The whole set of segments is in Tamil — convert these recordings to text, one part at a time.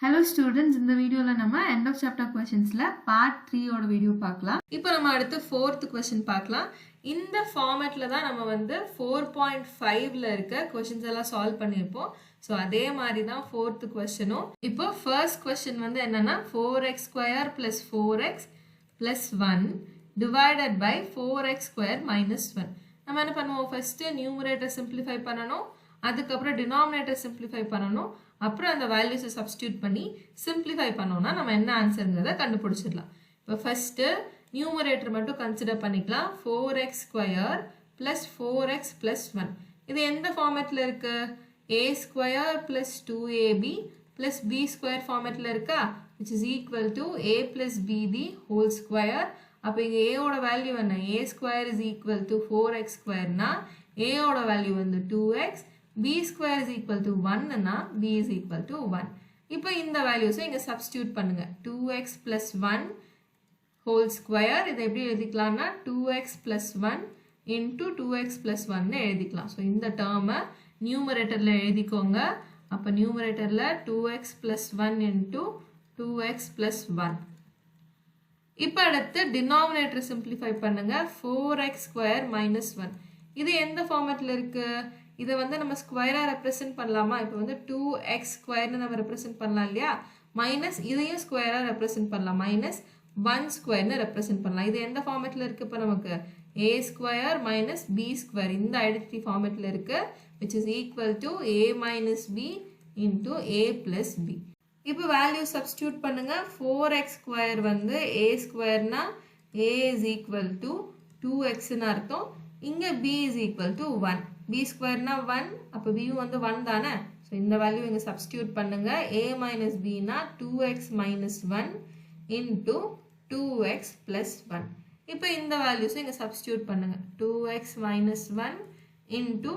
Hello students, இந்த வீடியோல நம்ம end of chapter questionsல part 3 ஓட வீடியோ பார்க்கலாம். இப்போ நம்ம அடுத்து 4th question பார்க்கலாம். இந்த ஃபார்மட்ல தான் நம்ம வந்து 4.5ல இருக்க क्वेश्चंस எல்லாம் சால்வ் பண்ணிருப்போம். சோ அதே மாதிரி தான் 4th क्वेश्चனும். இப்போ first question வந்து என்னன்னா 4x² + 4x + 1 divided by 4x² - 1. நம்ம என்ன பண்ணுவோம்? ஃபர்ஸ்ட் நியூமரேட்டர் சிம்பிளிஃபை பண்ணனும். அதுக்கு அப்புறம் டினாமினேட்டர் சிம்பிளிஃபை பண்ணனும். அப்புறம் அந்த வேல்யூஸை சப்ஸ்டிட்யூட் பண்ணி சிம்பிளிஃபை பண்ணோம்னா நம்ம என்ன ஆன்சர்ங்கறத கண்டுபிடிச்சிடலாம். இப்போ ஃபர்ஸ்ட் நியூமரேட்டர் மட்டும் கன்சிடர் பண்ணிக்கலாம். 4x² + 4x + 1. இது எந்த ஃபார்மட்ல இருக்கு? a² + 2ab + b² ஃபார்மட்ல இருக்கா? which is equal to a + bb whole square. அப்ப இங்க a ஓட வேல்யூ என்ன? a² is equal to 4x² னா a ஓட வேல்யூ வந்து 2x, b² is equal to 1 னா b is equal to 1. இப்போ இந்த வேல்யூஸை இங்க சப்ஸ்டிட்யூட் பண்ணுங்க. 2x + 1 whole square இதை எப்படி எழுதிக்கலாம்னா 2x + 1 into 2x + 1 னு எழுதிக்கலாம். ஸோ இந்த டேர்மை நியூமரேட்டர்ல எழுதிக்கோங்க. அப்போ நியூமரேட்டர்ல 2x + 1 into 2x + 1. இப்போ அடுத்து டினாமினேட்டர் சிம்பிளிஃபை பண்ணுங்க. 4x² - 1. இது எந்த ஃபார்மட்ல இருக்கு? இதை வந்து நம்ம ஸ்கொயரா ரெப்ரசென்ட் பண்ணலாமா? இப்போ வந்து 2x² னு நம்ம ரெப்ரசென்ட் பண்ணலாம் இல்லையா? மைனஸ் இதையும் ஸ்கொயரா ரெப்ரசென்ட் பண்ணலாம். -1² னு ரெப்ரசென்ட் பண்ணலாம். இது எந்த ஃபார்மட்ல இருக்கு? இப்போ நமக்கு a² - b² இந்த ஐடென்டிட்டி ஃபார்மட்ல இருக்கு. which is equal to a - b into a + b. இப்போ வேல்யூ சப்ஸ்டிட்யூட் பண்ணுங்க. 4x² வந்து a² னா a is equal to 2x னு அர்த்தம். இங்க b is equal to 1. b² னா 1, அப்ப b வந்து 1 தானே? ஸோ இந்த வேல்யூ இங்க சப்ஸ்டிட்யூட் பண்ணுங்க. a - b னா 2x - 1 into 2x + 1. இப்போ இந்த வேல்யூஸ் இங்க சப்ஸ்டிட்யூட் பண்ணுங்க. 2x - 1 into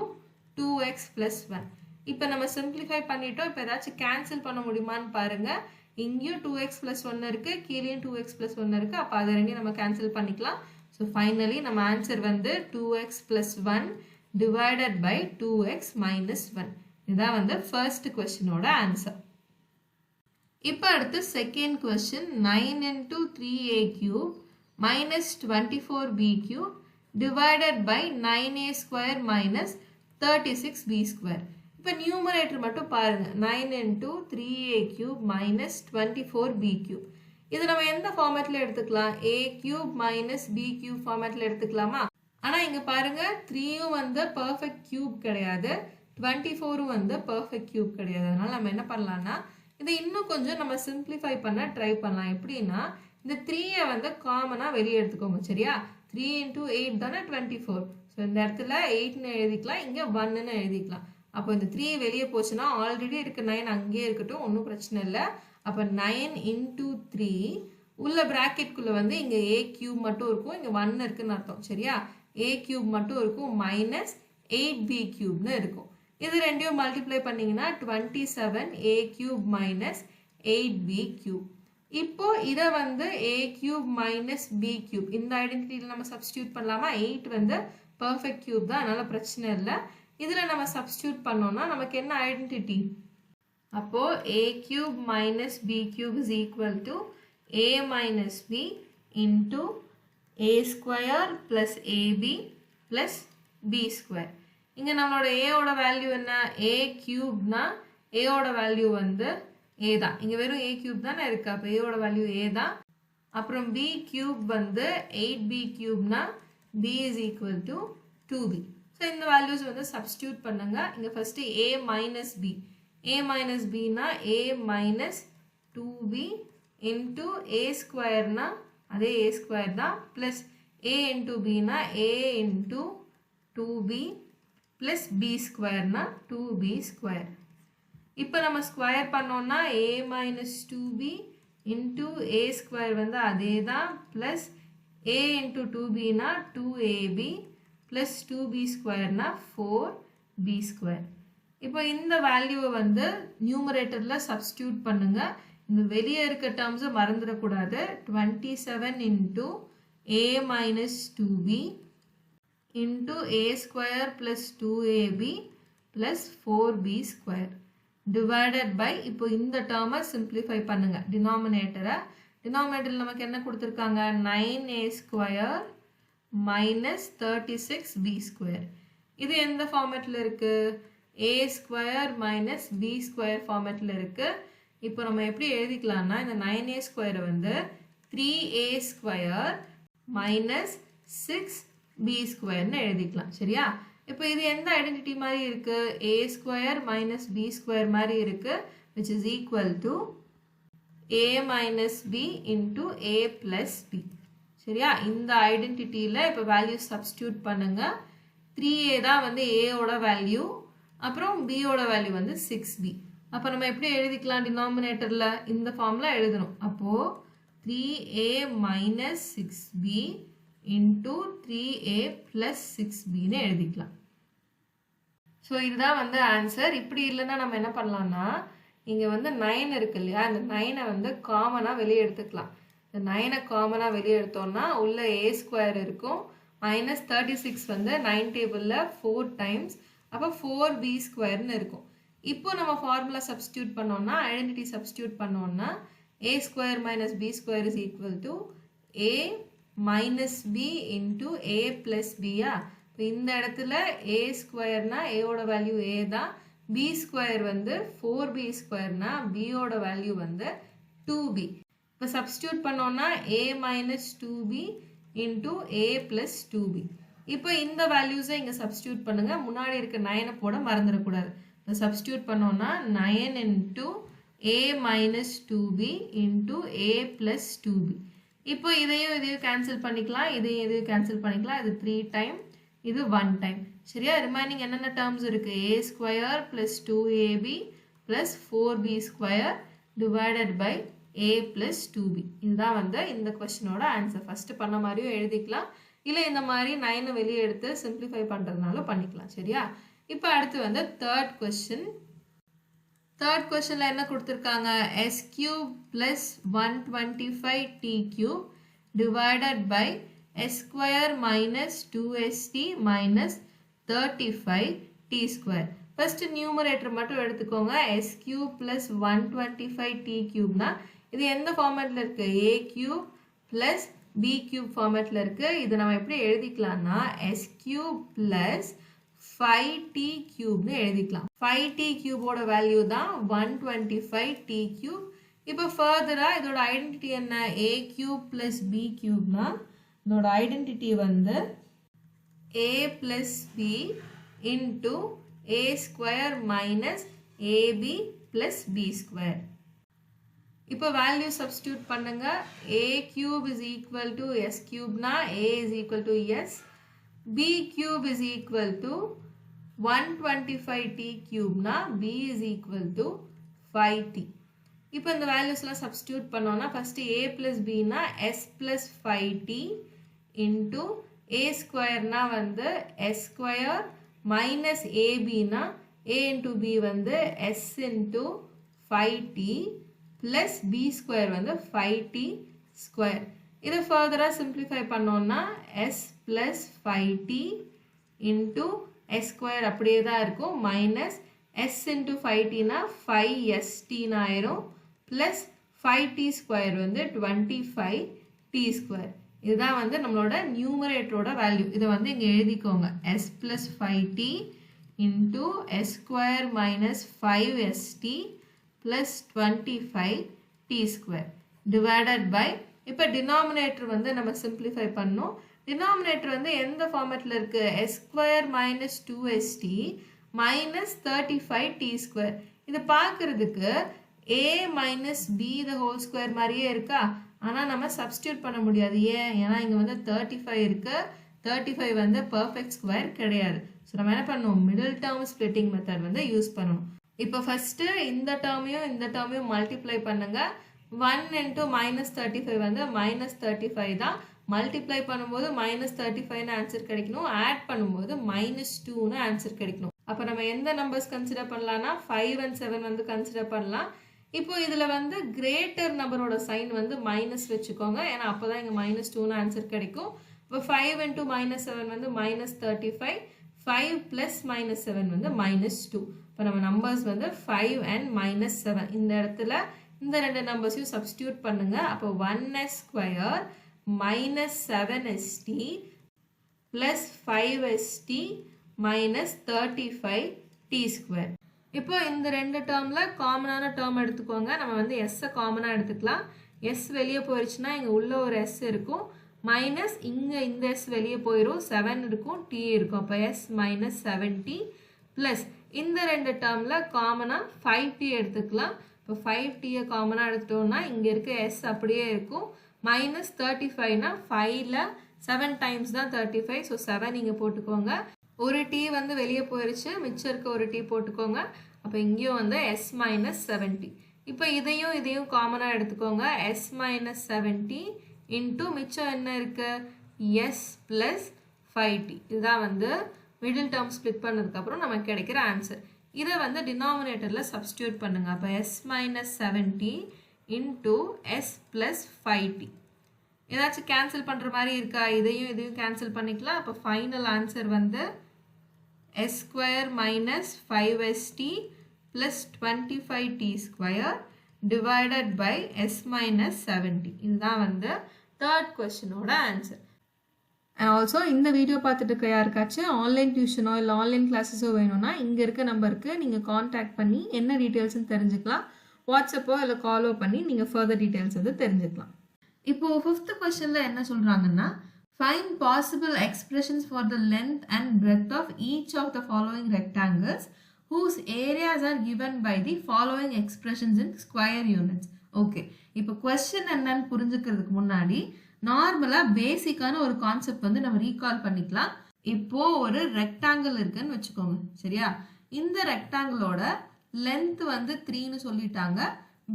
2x + 1. இப்போ நம்ம சிம்பிளிஃபை பண்ணிட்டோம். இப்போ ஏதாச்சும் கேன்சல் பண்ண முடியுமான்னு பாருங்க. இங்கேயும் 2x + 1 இருக்கு, கீழேயும் 2x + 1 இருக்கு. அப்போ அதை ரெண்டையும் நம்ம கேன்சல் பண்ணிக்கலாம். ஸோ ஃபைனலி நம்ம ஆன்சர் வந்து 2x + 1 divided by 2x - 1. இதான் வந்து ஃபர்ஸ்ட் क्वेश्चनோட ஆன்சர். இப்போ அடுத்து second question 9 into 3a³ - 24b³ divided by 9a² - 36b². இப்போ நியூமரேட்டர் மட்டும் பாருங்க. 9 into 3a³ - 24b³. இது நம்ம எந்த ஃபார்மட்ல எடுத்துக்கலாம்? a³ - b³ ஃபார்மட்ல எடுத்துக்கலாமா? ஆனா இங்க பாருங்க 3யும் வந்து பெர்ஃபெக்ட் கியூப் கிடையாது, 24ம் வந்து பெர்ஃபெக்ட் கியூப் கிடையாது. அதனால நம்ம என்ன பண்ணலாம்னா இதை இன்னும் கொஞ்சம் நம்ம சிம்பிளிஃபை பண்ண ட்ரை பண்ணலாம். எப்படின்னா இந்த 3யை வந்து காமனா வெளியே எடுத்துக்கோங்க. சரியா? 3 into 8 தானே 24. ஸோ இந்த இடத்துல 8ன்னு எழுதிக்கலாம், இங்க 1ன்னு எழுதிக்கலாம். அப்போ இந்த 3 வெளியே போச்சுன்னா ஆல்ரெடி இருக்க 9 அங்கேயே இருக்கட்டும், ஒன்றும் பிரச்சனை இல்லை. அப்போ 9 into 3 உள்ள பிராக்கெட்குள்ள வந்து இங்க a³ மட்டும் இருக்கும், இங்க 1 இருக்குன்னு அர்த்தம். சரியா? a³ மட்டும் இருக்கும், -8b³ இருக்கும். இது ரெண்டையும் மல்டிப்ளை பண்ணீங்கன்னா 27a³ - 8b³. இப்போ இதை வந்து a³ - b³ இந்த ஐடென்டிட்டியில் நம்ம சப்ஸ்டிட்யூட் பண்ணலாமா? 8 வந்து பெர்ஃபெக்ட் கியூப் தான், அதனால பிரச்சனை இல்லை. இதுல நம்ம சப்ஸ்டிட்யூட் பண்ணோம்னா நமக்கு என்ன ஐடென்டிட்டி? அப்போ a³ - b³ is equal to a - b into a² + ab + b². இங்க நம்மளோட a ஓட வேல்யூ என்ன? a³ னா a ஓட வேல்யூ வந்து a தான். இங்க வெறும் a³ தானே இருக்கு. அப்ப a ஓட வேல்யூ a தான். அப்புறம் b³ வந்து 8b³ னா b is equal to 2b. So இந்த வேல்யூஸ் வந்து சப்ஸ்டிட்யூட் பண்ணுங்க. இங்க first a - b. a - b னா a - 2b into a² னா அதே a² தான், plus a into b னா a into 2b plus b² னா 2b². இப்போ நம்ம ஸ்கொயர் பண்ணோம்னா a - 2b into a² வந்து அதே தான், plus a into 2b னா 2ab plus 2b² னா 4b². இப்போ இந்த வேல்யூவை வந்து நியூமரேட்டர்ல சப்ஸ்டிட்யூட் பண்ணுங்க. இந்த வெளியே இருக்க டேர்ம்ஸை மறந்துடக்கூடாது. 27 into a - 2b into a² plus 2ab plus 4b². divided by இப்போ இந்த டேர்மை simplify பண்ணுங்க denominator நமக்கு என்ன கொடுத்திருக்காங்க 9a square minus 36b square இது எந்த ஃபார்மேட்ல இருக்கு a square minus b square ஃபார்மேட்ல இருக்கு இப்போ நம்ம எப்படி எழுதிக்கலாம்னா இந்த 9a square வந்து 3a square minus 6b square னு எழுதிக்கலாம் சரியா இப்போ இது எந்த ஐடென்டிட்டி மாதிரி இருக்கு a square minus b square மாதிரி இருக்கு which is equal to a minus b into a plus b சரியா இந்த ஐடென்டிட்டில இப்போ வேல்யூ சப்ஸ்டிட்யூட் பண்ணுங்க 3a தான் வந்து a ஓட வேல்யூ அப்புறம் b ஓட வேல்யூ வந்து 6b அப்ப நம்ம எப்படி எழுதிக்கலாம் டினாமினேட்டர்ல இந்த ஃபார்ம்ல எழுதணும் அப்போ 3a minus 6b into 3a plus 6b னு எழுதிக்கலாம் சோ இதுதான் வந்து ஆன்சர் இப்படி இல்லனா நம்ம என்ன பண்ணலாம்னா இங்க வந்து 9 இருக்கு இல்லையா அந்த 9 வந்து காமனா வெளிய எடுத்துக்கலாம் இந்த 9 காமனா வெளிய எடுத்தோம்னா உள்ள a ஸ்கொயர் இருக்கும் minus 36 வந்து 9 டேபிள்ல 4 times அப்ப 4b ஸ்கொயர் னு இருக்கும் இப்போ நம்ம ஃபார்முலா சப்ஸ்டிட்யூட் பண்ணோம்னா ஐடென்டிட்டி சப்ஸ்டிட்யூட் பண்ணோம்னா a square minus b square is equal to a minus b into a plus b யா இப்போ இந்த இடத்துல a ஸ்கொயர்னா a ஓட வேல்யூ a தான் b ஸ்கொயர் வந்து 4b ஸ்கொயர்னா b ஓட வேல்யூ வந்து 2b இப்போ சப்ஸ்டிட்யூட் பண்ணோம்னா a minus 2b into a plus 2b இப்போ இந்த வேல்யூஸை இங்க சப்ஸ்டிட்யூட் பண்ணுங்க முன்னாடி இருக்க 9 போட மறந்துடக்கூடாது இப்போ சப்ஸ்டிட்யூட் பண்ணோம்னா 9 into a minus 2b into a plus 2b இப்போ இதையும் கேன்சல் பண்ணிக்கலாம் இதையும் கேன்சல் பண்ணிக்கலாம் இது 3 டைம் இது 1 டைம் சரியா ரிமைனிங் என்னென்ன டேர்ம்ஸ் இருக்கு a square plus 2ab plus 4b square divided by a plus 2b இதுதான் வந்து இந்த क्वेश्चनோட ஆன்சர் ஃபர்ஸ்ட் பண்ண மாதிரியும் எழுதிக்கலாம் இல்ல இந்த மாதிரி 9 வெளிய எடுத்து சிம்பிளிஃபை பண்றதுனால பண்ணிக்கலாம் சரியா இப்போ அடுத்து வந்து third questionல என்ன கொடுத்திருக்காங்க s cube plus 125t cube divided by s square minus 2st minus 35t square first numerator மட்டும் எடுத்துக்கோங்க s cube plus 125t cube னா இது எந்த ஃபார்மட்ல இருக்கு a cube plus b cube ஃபார்மட்ல இருக்கு இது நம்ம எப்படி எழுதிக்கலாம்னா s cube plus 5t cube னு எழுதிக்கலாம் 5t cube ஓட வேல்யூ தான் 125t cube இப்போ ஃபர்தரா இதோட ஐடென்டிட்டி என்ன a cube plus b cube னா இதோட ஐடென்டிட்டி வந்து a plus b into a square minus ab plus b square இப்போ வேல்யூ சப்ஸ்டிட்யூட் பண்ணுங்க a cube is equal to s cube னா a is equal to s b cube is equal to 125t cube னா b is equal to 5t இப்போ இந்த வேல்யூஸ்லாம் சப்ஸ்டிட்யூட் பண்ணோம்னா ஃபர்ஸ்ட் a plus b னா s plus 5t into a square னா வந்து s square minus ab னா a into b வந்து s into 5t plus b square வந்து 5t square இதை further simplify பண்ணோம்னா s plus 5t into s square அப்படியே தான் இருக்கும் minus s into 5t னா 5st ஆயிரும் plus 5t square வந்து 25t square இதுதான் வந்து நம்மளோட நியூமரேட்டரோட வேல்யூ இதை வந்து இங்க எழுதிக்கோங்க s plus 5t into s square minus 5st plus 25t square divided by இப்போ denominator வந்து நம்ம simplify பண்ணோம் denominator வந்து எந்த ஃபார்மட்ல இருக்கு s square minus 2st minus 35t square இது பார்க்கிறதுக்கு a minus b the whole square மாதிரியே இருக்கா ஆனா நம்ம சப்ஸ்டிட்யூட் பண்ண முடியாது ஏன்னா இங்க வந்து 35 இருக்கு 35 வந்து perfect square கிடையாது சோ நம்ம என்ன பண்ணனும் middle term splitting method வந்து யூஸ் பண்ணனும் இப்போ ஃபர்ஸ்ட் இந்த டேர்மையும் மல்டிப்ளை பண்ணுங்க 1 into minus 35 வந்து minus 35 தான் மல்டிப்ளை பண்ணும்போது minus 35 னு ஆன்சர் கிடைக்கணும் ஆட் பண்ணும்போது minus 2 னு ஆன்சர் கிடைக்கணும் அப்ப நம்ம எந்த நம்பர்ஸ் கன்சிடர் பண்ணலாம்னா 5 and 7 வந்து கன்சிடர் பண்ணலாம் இப்போ இதுல வந்து கிரேட்டர் நம்பரோட சைன் வந்து மைனஸ் வெச்சுக்கோங்க ஏனா அப்பதான் இங்க -2 னு ஆன்சர் கிடைக்கும் இப்போ 5 into -7 வந்து -35 5 plus -7 வந்து -2 இப்போ நம்ம நம்பர்ஸ் வந்து 5 and -7 இந்த இடத்துல இந்த ரெண்டு நம்பர்ஸையும் சப்ஸ்டியூட் பண்ணுங்க. அப்போ 1s square minus 7st plus 5st minus 35t square. இப்போ இந்த ரெண்டு டேர்மில் காமனான டேர்ம் எடுத்துக்கோங்க. நம்ம வந்து எஸ்ஸை காமனாக எடுத்துக்கலாம். எஸ் வெளியே போயிடுச்சுன்னா இங்கே உள்ள ஒரு எஸ் இருக்கும், மைனஸ் இங்கே இந்த எஸ் வெளியே போயிடும், 7 இருக்கும், டி இருக்கும். அப்போ எஸ் மைனஸ் 7t ப்ளஸ் இந்த ரெண்டு டேர்மில் காமனாக 5t எடுத்துக்கலாம். இப்போ 5tயை காமனாக எடுத்துட்டோம்னா இங்கே இருக்க எஸ் அப்படியே இருக்கும், மைனஸ் 35னா 5ல் 7 டைம்ஸ் தான் 35. ஸோ 7 இங்கே போட்டுக்கோங்க. ஒரு டி வந்து வெளியே போயிடுச்சு, மிச்சம் இருக்க ஒரு டி போட்டுக்கோங்க. அப்போ இங்கேயும் வந்து எஸ் மைனஸ் 7t. இப்போ இதையும் காமனாக எடுத்துக்கோங்க. எஸ் மைனஸ் 7t இன்ட்டு மிச்சம் என்ன இருக்குது, எஸ் ப்ளஸ் 5t. இதுதான் வந்து மிடில் டேர்ம் ஸ்ப்ளிட் பண்ணதுக்கப்புறம் நமக்கு கிடைக்கிற ஆன்சர். இதை வந்து டினாமினேட்டரில் சப்ஸ்டியூட் பண்ணுங்கள். அப்போ s minus 7t into s plus 5t. ஏதாச்சும் கேன்சல் பண்ணுற மாதிரி இருக்கா, இதையும் கேன்சல் பண்ணிக்கலாம். அப்போ ஃபைனல் ஆன்சர் வந்து s square minus 5st plus 25t square divided by s minus 7t. இதுதான் வந்து தேர்ட் கொஸ்டினோட ஆன்சர். அண்ட் ஆல்சோ இந்த வீடியோ பார்த்துட்டு இருக்க யாருக்காச்சும் ஆன்லைன் டியூஷனோ இல்லை ஆன்லைன் கிளாஸஸோ வேணும்னா இங்கே இருக்க நம்பருக்கு நீங்கள் காண்டாக்ட் பண்ணி என்ன டீட்டெயில்ஸ்னு தெரிஞ்சுக்கலாம். வாட்ஸ்அப்போ இல்லை காலோ பண்ணி நீங்கள் ஃபர்தர் டீட்டெயில்ஸ் வந்து தெரிஞ்சுக்கலாம். இப்போது ஃபிஃப்த் கொஸ்டினில் என்ன சொல்கிறாங்கன்னா, find possible expressions for the length and breadth of each of the following rectangles whose areas are given by the following expressions in square units. Okay, இப்போ கொஸ்டின் என்னன்னு புரிஞ்சுக்கிறதுக்கு முன்னாடி நார்மலாக பேசிக்கான ஒரு கான்செப்ட் வந்து நம்ம ரீகால் பண்ணிக்கலாம். இப்போ ஒரு ரெக்டாங்கிள் இருக்குன்னு வச்சுக்கோங்க, சரியா? இந்த ரெக்டாங்கிளோட லென்த் வந்து 3ன்னு சொல்லிட்டாங்க,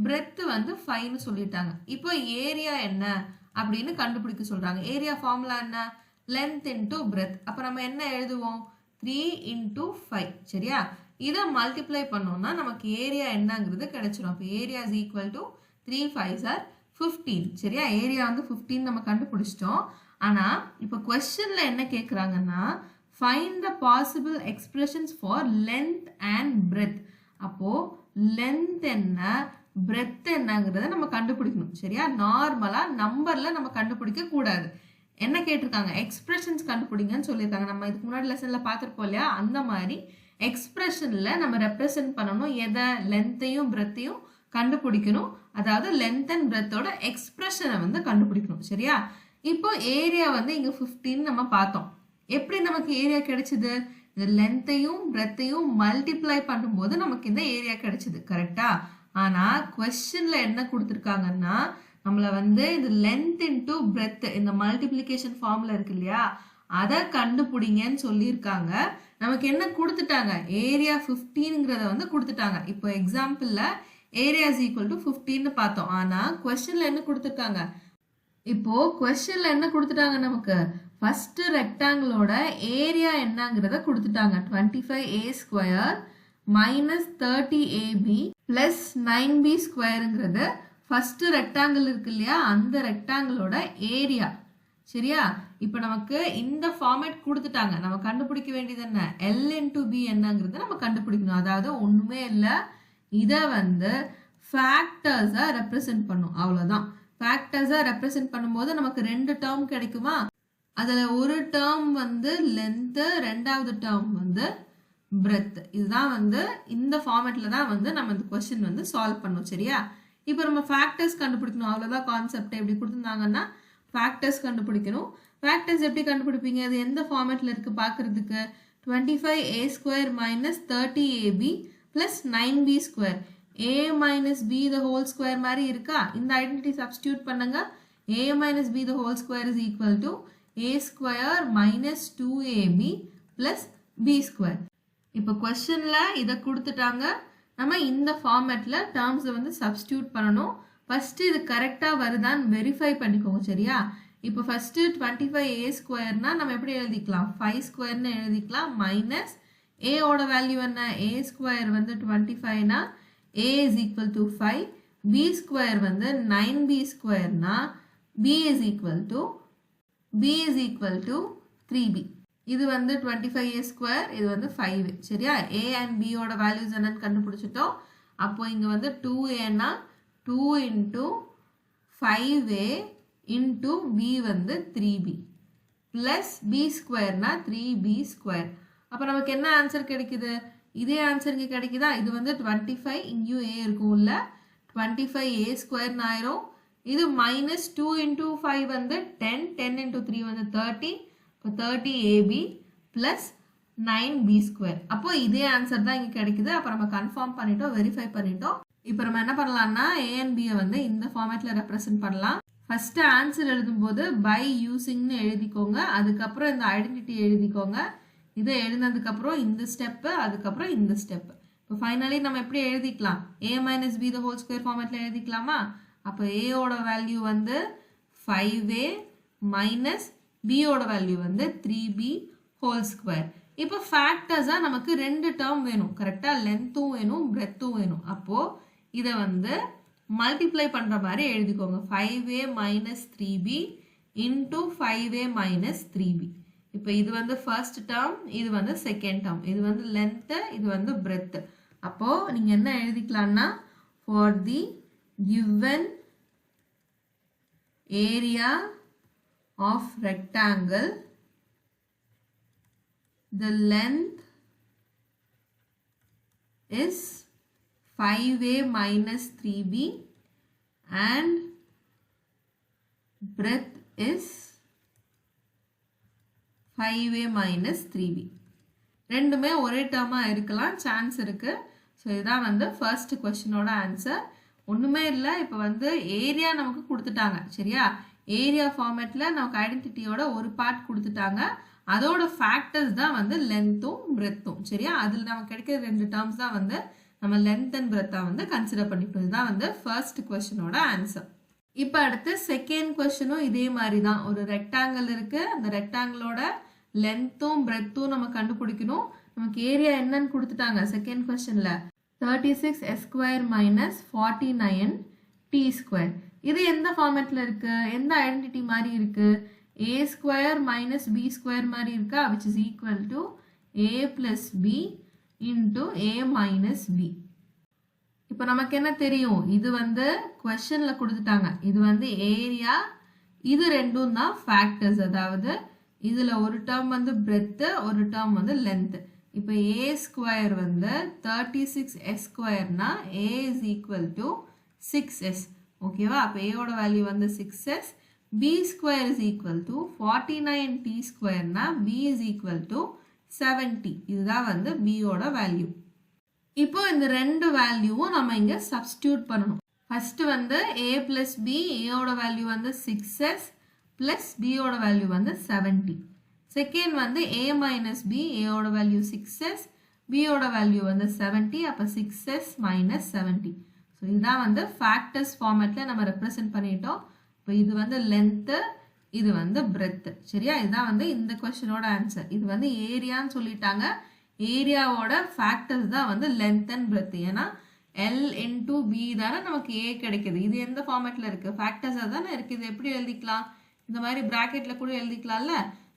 பிரெத் வந்து 5ன்னு சொல்லிட்டாங்க. இப்போ ஏரியா என்ன அப்படின்னு கண்டுபிடிக்க சொல்கிறாங்க. ஏரியா ஃபார்முலா என்ன, லென்த் இன்டூ பிரெத். அப்போ நம்ம என்ன எழுதுவோம், 3 × 5, சரியா? இதை மல்டிப்ளை பண்ணோம்னா நமக்கு ஏரியா என்னங்கிறது கிடைச்சிடும். அப்போ area is equal to 3 5s are 15, சரியா? ஏரியா வந்து 15 நம்ம கண்டுபிடிச்சிட்டோம். ஆனால் இப்போ கொஸ்டினில் என்ன கேட்குறாங்கன்னா, find the possible expressions for length and breadth. அப்போது லென்த் என்ன, பிரெத் என்னங்கிறத நம்ம கண்டுபிடிக்கணும், சரியா? நார்மலாக நம்பரில் நம்ம கண்டுபிடிக்க கூடாது. என்ன கேட்டிருக்காங்க, எக்ஸ்பிரஷன்ஸ் கண்டுபிடிங்கன்னு சொல்லியிருக்காங்க. நம்ம இதுக்கு முன்னாடி லெசனில் பார்த்துருப்போம் இல்லையா? அந்த மாதிரி எக்ஸ்பிரஷனில் நம்ம ரெப்ரசன்ட் பண்ணணும். எதை, லென்த்தையும் பிரெத்தையும் கண்டுபிடிக்கணும். அதாவது லென்த் அண்ட் பிரெத்தோட எக்ஸ்பிரஷனை வந்து கண்டுபிடிக்கணும், சரியா? இப்போ ஏரியா வந்து இங்கே 15 நம்ம பார்த்தோம். எப்படி நமக்கு ஏரியா கிடைச்சிது, இந்த லென்த்தையும் பிரெத்தையும் மல்டிப்ளை பண்ணும்போது நமக்கு இந்த ஏரியா கிடைச்சிது, கரெக்டா? ஆனால் கொஸ்டினில் என்ன கொடுத்துருக்காங்கன்னா, நம்மளை வந்து இது லென்த் இன்டூ பிரெத் இந்த மல்டிப்ளிகேஷன் ஃபார்மில் இருக்கு இல்லையா, அதை கண்டுபிடிங்கன்னு சொல்லியிருக்காங்க. நமக்கு என்ன கொடுத்துட்டாங்க, ஏரியா 15ங்கிறத வந்து கொடுத்துட்டாங்க. இப்போ எக்ஸாம்பிளில் ஏரியா இஸ் ஈக்குவல் டு 15ன்னு பார்த்தோம். ஆனால் கொஸ்டினில் என்ன கொடுத்துருக்காங்க, இப்போது கொஸ்டினில் என்ன கொடுத்துட்டாங்க, நமக்கு ஃபஸ்ட்டு ரெக்டாங்கிளோட ஏரியா என்னங்கிறத கொடுத்துட்டாங்க. 25a square minus 30ab plus 9b ஸ்கொயருங்கிறது ஃபஸ்ட்டு ரெக்டாங்கிள் இருக்கு இல்லையா, அந்த ரெக்டாங்கிளோட ஏரியா, சரியா? இப்போ நமக்கு இந்த ஃபார்மேட் கொடுத்துட்டாங்க. நம்ம கண்டுபிடிக்க வேண்டியது என்ன, L × B என்னங்கிறத நம்ம கண்டுபிடிக்கணும். அதாவது ஒன்றுமே இல்லை, இதை வந்து ஃபேக்டர்ஸாக ரெப்ரசன்ட் பண்ணும், அவ்வளோதான். ஃபேக்டர்ஸாக ரெப்ரசன்ட் பண்ணும்போது நமக்கு 2 டேர்ம் கிடைக்குமா, அதில் ஒரு டேர்ம் வந்து லென்த்து, ரெண்டாவது டேர்ம் வந்து பிரெத். இதுதான் வந்து இந்த ஃபார்மேட்டில் தான் வந்து நம்ம இந்த கொஸ்டின் வந்து சால்வ் பண்ணோம், சரியா? இப்போ நம்ம ஃபேக்டர்ஸ் கண்டுபிடிக்கணும், அவ்வளோதான் கான்செப்ட். எப்படி கொடுத்துருந்தாங்கன்னா ஃபேக்டர்ஸ் கண்டுபிடிக்கணும். ஃபேக்டர்ஸ் எப்படி கண்டுபிடிப்பீங்க, அது எந்த ஃபார்மேட்டில் இருக்குது பார்க்குறதுக்கு, 25a square minus 30ab plus 9b square, a minus b the whole square மாதிரி இருக்கா, இந்த ஐடென்டிட்டி சப்ஸ்டியூட் பண்ணுங்க. a minus b the whole square is equal to a square minus 2ab plus b square. இப்போ கொஸ்டினில் இதை கொடுத்துட்டாங்க, நம்ம இந்த ஃபார்மேட்டில் டேர்ம்ஸை வந்து சப்ஸ்டியூட் பண்ணணும். ஃபஸ்ட்டு இது கரெக்டாக வருதான்னு வெரிஃபை பண்ணிக்கோங்க, சரியா? இப்போ ஃபஸ்ட்டு 25a ஸ்கொயர்னால் நம்ம எப்படி எழுதிக்கலாம், 5 ஸ்கொயர்னு எழுதிக்கலாம். மைனஸ் ஏவோட வேல்யூ என்ன, a ஸ்கொயர் வந்து 25னா a is equal to 5, b square வந்து 9b ஸ்கொயர்னா b is equal to 3b. இது வந்து 25a ஸ்கொயர், இது வந்து 5a. சரியா? a and b ஓட வேல்யூஸ் என்னன்னு கண்டுபிடிச்சிட்டோம். அப்போ இங்க வந்து 2a னா 2 into 5a into b வந்து 3b plus b ஸ்கொயர்னா 3b square. அப்போ நமக்கு என்ன ஆன்சர் கிடைக்குது? இதே ஆன்சர் இங்கே கிடைக்குதா? இது வந்து 25, இங்கேயும் a இருக்கும் உள்ள 25a ஸ்கொயர் ஆயிரும். இது minus 2 into 5 வந்து 10, 10 into 3 வந்து 30. இப்போ 30ab plus 9b ஸ்கொயர். அப்போ இதே ஆன்சர் தான் இங்கே கிடைக்குது. அப்போ நம்ம கன்ஃபார்ம் பண்ணிட்டோம், வெரிஃபை பண்ணிட்டோம். இப்போ நம்ம என்ன பண்ணலாம்னா a and b வந்து இந்த ஃபார்மேட்டில் ரெப்ரசன்ட் பண்ணலாம். ஃபர்ஸ்ட் ஆன்சர் எழுதும்போது பை யூசிங்னு எழுதிக்கோங்க. அதுக்கப்புறம் இந்த ஐடென்டிட்டி எழுதிக்கோங்க. இதை எழுதினதுக்கப்புறம் இந்த ஸ்டெப்பு, அதுக்கப்புறம் இந்த ஸ்டெப்பு. இப்போ ஃபைனலி நம்ம எப்படி எழுதிக்கலாம்? a minus b the whole square ஃபார்மேட்டில் எழுதிக்கலாமா? அப்போ a ஓட வேல்யூ வந்து 5a மைனஸ் b ஓட வேல்யூ வந்து 3b ஹோல் ஸ்கொயர். இப்போ ஃபேக்டர்ஸாக நமக்கு ரெண்டு டேர்ம் வேணும். கரெக்டாக? லென்த்தும் வேணும், பிரெத்தும் வேணும். அப்போது இதை வந்து மல்டிப்ளை பண்ணுற மாதிரி எழுதிக்கோங்க. 5a minus 3b into 5a minus 3b. இப்போ இது வந்து ஃபர்ஸ்ட் டேர்ம், இது வந்து செகண்ட் டேர்ம். இது வந்து லென்த்து, இது வந்து பிரெத்து. அப்போது நீங்கள் என்ன எழுதிக்கலாம்னா for the given area of rectangle the length is 5a minus 3b and breadth is 5a minus 3b. ரெண்டுமே ஒரே டேர்மாக இருக்கலாம், சான்ஸ் இருக்குது. ஸோ இதுதான் வந்து ஃபர்ஸ்ட் கொஸ்டினோட ஆன்சர். ஒன்றுமே இல்லை. இப்போ வந்து ஏரியா நமக்கு கொடுத்துட்டாங்க. சரியா? ஏரியா ஃபார்மேட்டில் நமக்கு ஐடென்டிட்டியோட ஒரு பார்ட் கொடுத்துட்டாங்க. அதோட ஃபேக்டர்ஸ் தான் வந்து லென்த்தும் பிரெத்தும். சரியா? அதில் நமக்கு கிடைக்கிற ரெண்டு டேர்ம்ஸ் தான் வந்து நம்ம லென்த் அண்ட் பிரெத்தாக வந்து கன்சிடர் பண்ணிப்போம். இதுதான் வந்து ஃபர்ஸ்ட் கொஸ்டினோட ஆன்சர். இப்போ அடுத்து செகண்ட் கொஸ்டினும் இதே மாதிரி தான். ஒரு ரெக்டாங்கிள் இருக்குது. அந்த ரெக்டாங்கிளோட லென்த்தும் பிரெத்தும் நம்ம கண்டுபிடிக்கணும். நமக்கு ஏரியா என்னன்னு கொடுத்துட்டாங்க செகண்ட் கொஸ்டினில் 36 ஸ்கொயர் மைனஸ் 49 t ஸ்கொயர். இது எந்த ஃபார்மேட்டில் இருக்குது? எந்த ஐடென்டிட்டி மாதிரி இருக்குது? a square minus b square மாதிரி இருக்கா? Which is equal to a plus b into a minus b. இப்போ நமக்கு என்ன தெரியும்? இது வந்து கொஸ்டினில் கொடுத்துட்டாங்க. இது வந்து ஏரியா, இது ரெண்டும் தான் ஃபேக்டர்ஸ். அதாவது இதில் ஒரு டேர்ம் வந்து பிரெத்து, ஒரு டேர்ம் வந்து லென்த்து. இப்போ a ஸ்கொயர் வந்து 36 ஸ்கொயர்னா a is equal to 6s. ஓகேவா? அப்போ ஏயோட வேல்யூ வந்து 6s. b square is equal to 49t ஸ்கொயர்னா b is equal to 70. இதுதான் வந்து b ஓட வேல்யூ. இப்போ இந்த ரெண்டு வேல்யூவும் நம்ம இங்கே சப்ஸ்டியூட் பண்ணணும். ஃபர்ஸ்ட் வந்து a பிளஸ் b, ஏயோட வேல்யூ வந்து 6s பிளஸ் b ஓட வேல்யூ வந்து 70. செகண்ட் வந்து a மைனஸ் b, ஏயோட வேல்யூ 6s, b ஓட வேல்யூ வந்து 70. அப்போ 6s மைனஸ் 70. ஸோ இதுதான் வந்து ஃபேக்டர்ஸ் ஃபார்மேட்டில் நம்ம ரெப்ரசென்ட் பண்ணிட்டோம். இப்போ இது வந்து லென்த்து, இது வந்து பிரெத்து. சரியா? இதுதான் வந்து இந்த கொஸ்டினோட ஆன்சர். இது வந்து ஏரியான்னு சொல்லிட்டாங்க. ஏரியாவோட ஃபேக்டர்ஸ் தான் வந்து லென்த் அண்ட் பிரெத். ஏன்னா எல் இன்டூ பி தானே நமக்கு ஏ கிடைக்குது. இது எந்த ஃபார்மேட்டில் இருக்குது? ஃபேக்டர்ஸாக தானே இருக்குது. இது எப்படி எழுதிக்கலாம்? இந்த மாதிரி ப்ராக்கெட்டில் கூட எழுதிக்கலாம்ல.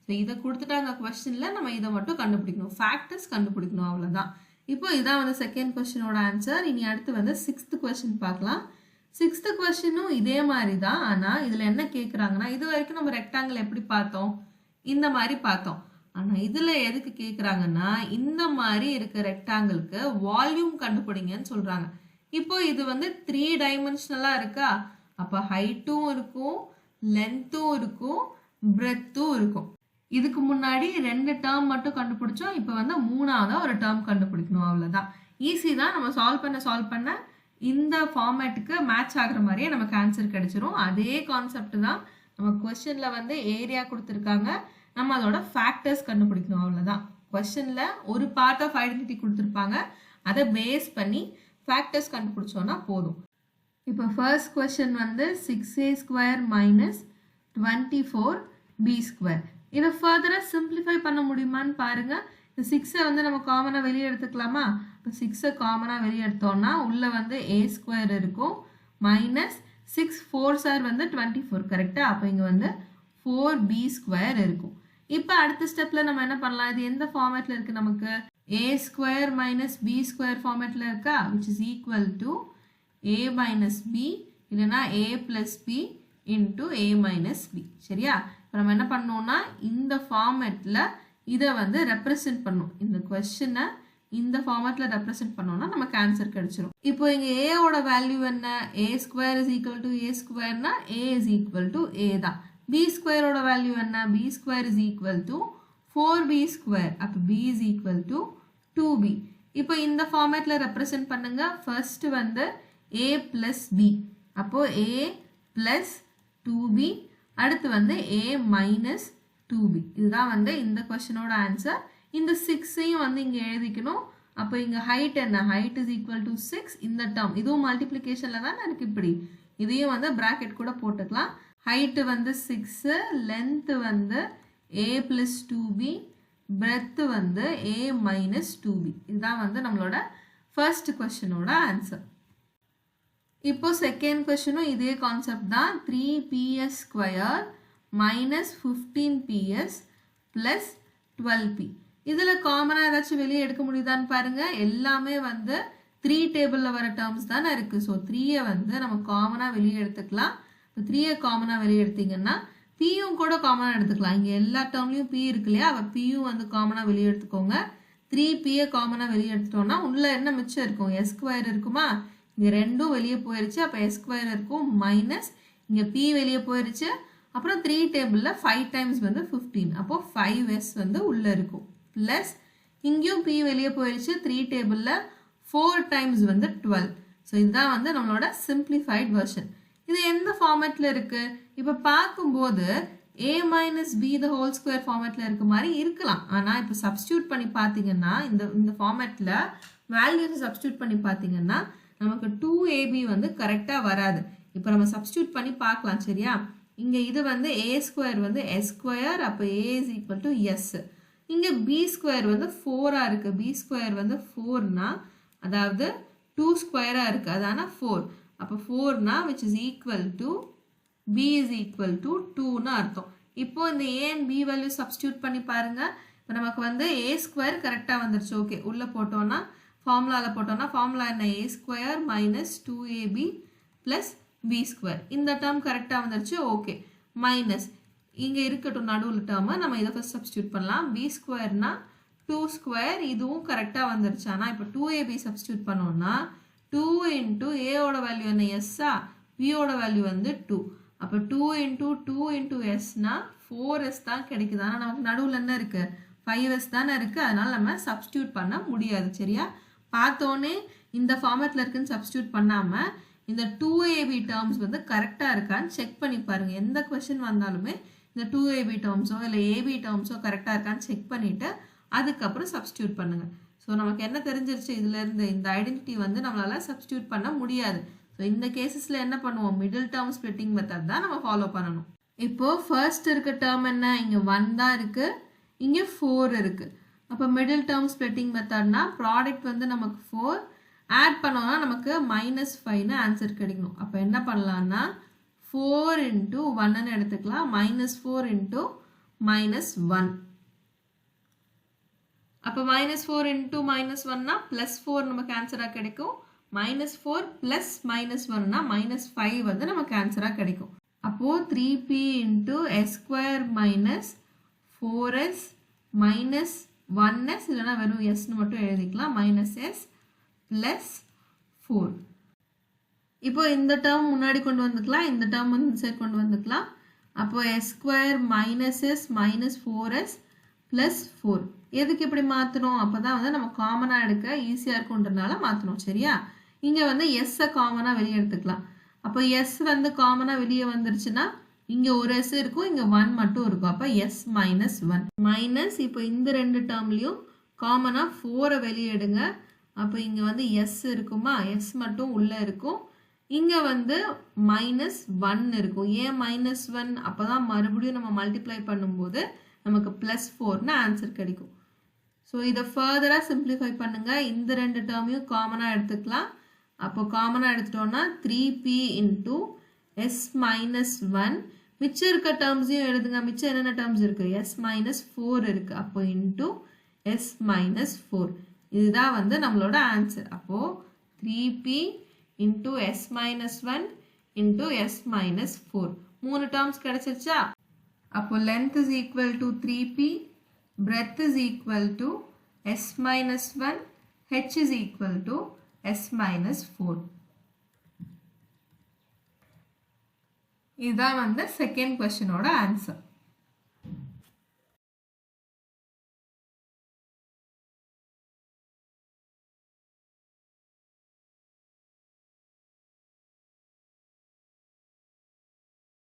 ஸோ இதை கொடுத்துட்டாங்க கொஸ்டினில், நம்ம இதை மட்டும் கண்டுபிடிக்கணும், ஃபேக்டர்ஸ் கண்டுபிடிக்கணும், அவ்வளோதான். இப்போ இதான் வந்து செகண்ட் கொஸ்டினோட ஆன்சர். இனி அடுத்து வந்து சிக்ஸ்த் கொஸ்டின் பார்க்கலாம். சிக்ஸ்த்து கொஸ்டினும் இதே மாதிரி தான். ஆனால் இதில் என்ன கேட்குறாங்கன்னா, இது வரைக்கும் நம்ம ரெக்டாங்கிள் எப்படி பார்த்தோம்? இந்த மாதிரி பார்த்தோம். ஆனால் இதில் எதுக்கு கேட்குறாங்கன்னா, இந்த மாதிரி இருக்க ரெக்டாங்கிளுக்கு வால்யூம் கண்டுபிடிங்கன்னு சொல்கிறாங்க. இப்போ இது வந்து 3 டைமென்ஷனலாக இருக்கா? அப்போ ஹைட்டும் இருக்கும், லென்த்தும் இருக்கும், பிரெத்தும் இருக்கும். இதுக்கு முன்னாடி 2 டேர்ம் மட்டும் கண்டுபிடிச்சோம். இப்போ வந்து 3ஆவதா ஒரு டேர்ம் கண்டுபிடிக்கணும், அவ்வளோதான். ஈஸி தான். நம்ம சால்வ் பண்ண இந்த ஃபார்மேட்டுக்கு மேட்ச் ஆகிற மாதிரியே நமக்கு ஆன்சர் கிடைச்சிரும். அதே கான்செப்ட் தான். நம்ம கொஸ்டினில் வந்து ஏரியா கொடுத்துருக்காங்க, நம்ம அதோட ஃபேக்டர்ஸ் கண்டுபிடிக்கணும், அவ்வளோதான். கொஸ்டினில் ஒரு பார்ட் ஆஃப் ஐடென்டிட்டி கொடுத்துருப்பாங்க, அதை பேஸ் பண்ணி ஃபேக்டர்ஸ் கண்டுபிடிச்சோன்னா போதும். இப்போ ஃபர்ஸ்ட் கொஸ்டின் வந்து 6a square minus 24b square. இதை ஃபர்தராக சிம்பிளிஃபை பண்ண முடியுமான்னு பாருங்கள். இந்த 6ஐ வந்து நம்ம காமனாக வெளியே எடுத்துக்கலாமா? இப்போ 6ஐ காமனாக வெளியே எடுத்தோம்னா உள்ளே வந்து a ஸ்கொயர் இருக்கும், மைனஸ் 6 4s வந்து 24. கரெக்டாக? அப்போ இங்கே வந்து 4b ஸ்கொயர் இருக்கும். இப்போ அடுத்த ஸ்டெப்ல நம்ம என்ன பண்ணலாம், இது எந்த ஃபார்மேட்ல இருக்கு நமக்கு, a square minus b square ஃபார்மேட்ல இருக்கா, which is equal to a minus b இல்லைனா a plus b into a minus b. சரியா? இப்போ நம்ம என்ன பண்ணோம்னா இந்த ஃபார்மேட்ல இதை வந்து ரெப்ரசன்ட் பண்ணும், இந்த கொஸ்டினை இந்த ஃபார்மேட்ல ரெப்ரசன்ட் பண்ணோம்னா நமக்கு ஆன்சர் கிடைச்சிரும். இப்போ இங்க a ஓட வேல்யூ என்ன, a square is equal to a squareனா a is equal to a தான். b square ஓட வேல்யூ என்ன, b square is equal to 4b square. அப்போ b is equal to 2b. இப்போ இந்த ஃபார்மேட்ல ரெப்ரசன்ட் பண்ணுங்க. ஃபர்ஸ்ட் வந்து a plus b, அப்போ a plus 2b, அடுத்து வந்து a minus 2b. இதுதான் வந்து இந்த கொஸ்டினோட ஆன்சர். இந்த 6ஐயும் வந்து இங்க எழுதிக்கணும். அப்போ இங்க ஹைட் என்ன, ஹைட் is equal to 6. இந்த டேர்ம் இதுவும் மல்டிப்ளிகேஷன்ல தான் இருக்கு, இப்படி இதையும் வந்து பிராக்கெட் கூட போட்டுக்கலாம். ஹைட் வந்து 6, லென்த் வந்து a plus 2b, breadth வந்து a minus 2b. இதுதான் வந்து நம்மளோட ஃபர்ஸ்ட் கொஸ்டினோட ஆன்சர். இப்போ செகண்ட் கொஸ்டினும் இதே கான்செப்ட் தான். 3ps square minus 15ps plus 12p. இதில் காமனாக ஏதாச்சும் வெளியே எடுக்க முடியுதான்னு பாருங்க. எல்லாமே வந்து 3 டேபிளில் வர டேர்ம்ஸ் தானே இருக்குது. ஸோ 3ஐ வந்து நம்ம காமனாக வெளியே எடுத்துக்கலாம். இப்போ 3ஐ காமனாக வெளியே எடுத்தீங்கன்னா பியும் கூட காமனாக எடுத்துக்கலாம். இங்கே எல்லா டேர்ம்லையும் பி இருக்கு இல்லையா, அப்போ பியும் வந்து காமனாக வெளியே எடுத்துக்கோங்க. 3pயை காமனாக வெளியே எடுத்துட்டோம்னா உள்ள என்ன மிச்சம் இருக்கும், எஸ் ஸ்கொயர் இருக்குமா. இங்கே ரெண்டும் வெளியே போயிருச்சு, அப்போ எஸ் ஸ்கொயர் இருக்கும், மைனஸ் இங்கே பி வெளியே போயிருச்சு. அப்புறம் 3 டேபிளில் 5 டைம்ஸ் வந்து 15, அப்போ 5s வந்து உள்ளே இருக்கும். ப்ளஸ் இங்கேயும் பி வெளியே போயிருச்சு, 3 டேபிளில் 4 டைம்ஸ் வந்து 12. ஸோ இதுதான் வந்து நம்மளோட சிம்பிளிஃபைட் வெர்ஷன். இது எந்த ஃபார்மேட்டில் இருக்குது, இப்போ பார்க்கும்போது a minus b the whole square ஃபார்மேட்டில் இருக்க மாதிரி இருக்கலாம். ஆனால் இப்போ சப்ஸ்டியூட் பண்ணி பார்த்தீங்கன்னா இந்த ஃபார்மேட்டில் வேல்யூஸை சப்ஸ்டியூட் பண்ணி பார்த்தீங்கன்னா நமக்கு 2ab வந்து கரெக்டாக வராது. இப்போ நம்ம சப்ஸ்டியூட் பண்ணி பார்க்கலாம். சரியா? இங்கே இது வந்து a ஸ்கொயர் வந்து s ஸ்கொயர், அப்போ a is equal to s. இங்கே b ஸ்கொயர் வந்து 4ஆக இருக்குது. b ஸ்கொயர் வந்து 4னா அதாவது 2 ஸ்கொயராக இருக்குது, அதான 4. அப்போ 4னா which is equal to b is equal to 2னு அர்த்தம். இப்போ இந்த a and b value substitute பண்ணி பாருங்க. இப்போ நமக்கு வந்து a ஸ்கொயர் கரெக்டாக வந்துருச்சு. ஓகே, உள்ளே போட்டோன்னா ஃபார்முலாவில் போட்டோன்னா ஃபார்முலா என்ன, a square minus 2ab plus b square. இந்த டேர்ம் கரெக்டாக வந்துருச்சு. ஓகே, மைனஸ் இங்கே இருக்கட்டும் நடுவில் டேர்மு, நம்ம இதை ஃபஸ்ட் சப்ஸ்டியூட் பண்ணலாம். b ஸ்கொயர்னா 2 ஸ்கொயர், இதுவும் கரெக்டாக வந்துருச்சு. ஆனால் இப்போ 2ab சப்ஸ்டியூட் பண்ணோன்னா 2 இன்ட்டு ஏவோட வேல்யூ என்ன, எஸ்ஸா, பியோட வேல்யூ வந்து 2. அப்போ 2 இன்ட்டு 2 இன்ட்டு எஸ்னா 4s தான் கிடைக்குது. ஆனால் நமக்கு நடுவில் என்ன இருக்குது, 5s தானே இருக்குது. அதனால் நம்ம சப்ஸ்டியூட் பண்ண முடியாது. சரியா? பார்த்தோன்னே இந்த ஃபார்மேட்டில் இருக்குன்னு சப்ஸ்டியூட் பண்ணாமல் இந்த 2ab டேர்ம்ஸ் வந்து கரெக்டாக இருக்கான்னு செக் பண்ணி பாருங்கள். எந்த கொஸ்டின் வந்தாலுமே இந்த 2ab டேர்ம்ஸோ இல்லை ab டேர்ம்ஸோ கரெக்டாக இருக்கான்னு செக் பண்ணிவிட்டு அதுக்கப்புறம் சப்ஸ்டியூட் பண்ணுங்கள். ஸோ நமக்கு என்ன தெரிஞ்சிருச்சு, இதுலேருந்து இந்த ஐடென்டிட்டி வந்து நம்மளால் சப்ஸ்டியூட் பண்ண முடியாது. ஸோ இந்த கேசஸில் என்ன பண்ணுவோம், மிடில் டேர்ம் ஸ்ப்ளிட்டிங் மெத்தட் தான் நம்ம ஃபாலோ பண்ணணும். இப்போது ஃபர்ஸ்ட் இருக்க டேர்ம் என்ன, இங்கே 1 தான் இருக்குது, இங்கே 4 இருக்குது. அப்போ மிடில் டேர்ம் ஸ்ப்ளிட்டிங் மெத்தட்னா ப்ராடக்ட் வந்து நமக்கு 4 ஆட் பண்ணோம்னா நமக்கு -5ன்னு ஆன்சர் கிடைக்கணும். அப்போ என்ன பண்ணலான்னா 4 இன்ட்டு 1ன்னு எடுத்துக்கலாம், -4 இன்ட்டு -1. அப்போ -4 இன்ட்டு -1னா +4 நமக்கு ஆன்சராக கிடைக்கும். -4 ப்ளஸ் -1னா -5 வந்து நமக்கு ஆன்சராக கிடைக்கும். அப்போது 3p into s square minus 4s minus 1s, இல்லைனா வெறும் எஸ்ன்னு மட்டும் எழுதிக்கலாம், -s ப்ளஸ் 4. இப்போ இந்த டேர்ம் முன்னாடி கொண்டு வந்துக்கலாம், இந்த டேர்ம் வந்து இந்த சைட் கொண்டு வந்துக்கலாம். அப்போ s square minus s minus 4s plus 4. எதுக்கு இப்படி மாற்றணும், அப்போ தான் வந்து நம்ம காமனாக எடுக்க ஈஸியாக இருக்குன்றதுனால மாற்றணும். சரியா? இங்கே வந்து எஸ்ஸை காமனாக வெளியே எடுத்துக்கலாம். அப்போ எஸ் வந்து காமனாக வெளியே வந்துருச்சுன்னா இங்கே ஒரு எஸ் இருக்கும், இங்கே 1 மட்டும் இருக்கும். அப்போ எஸ் மைனஸ் 1 மைனஸ் இப்போ இந்த ரெண்டு டேர்ம்லையும் காமனாக 4ஐ வெளியே எடுங்க. அப்போ இங்கே வந்து எஸ் இருக்குமா, எஸ் மட்டும் உள்ளே இருக்கும். இங்கே வந்து -1 இருக்கும். ஏன் -1, அப்போ தான் மறுபடியும் நம்ம மல்டிப்ளை பண்ணும்போது நமக்கு +4ன்னு ஆன்சர் கிடைக்கும். ஸோ இதை ஃபர்தராக சிம்பிளிஃபை பண்ணுங்கள். இந்த ரெண்டு டேர்மையும் காமனாக எடுத்துக்கலாம். அப்போ காமனாக எடுத்துட்டோன்னா 3p இன்ட்டு s மைனஸ் 1 மிச்சம் இருக்க டேர்ம்ஸையும் எழுதுங்க. மிச்சம் என்னென்ன டேர்ம்ஸ் இருக்குது? s மைனஸ் 4 இருக்குது. அப்போ இன்ட்டு s மைனஸ் 4. இதுதான் வந்து நம்மளோட ஆன்சர். அப்போது 3p into s minus 1 into s minus 4. 3 terms கிடைச்சிருச்சா? அப்போ length is equal to 3p, breadth is equal to s minus 1, h is equal to s minus 4. இதுதான் வந்து செகண்ட் கொஸ்டினோட ஆன்சர்.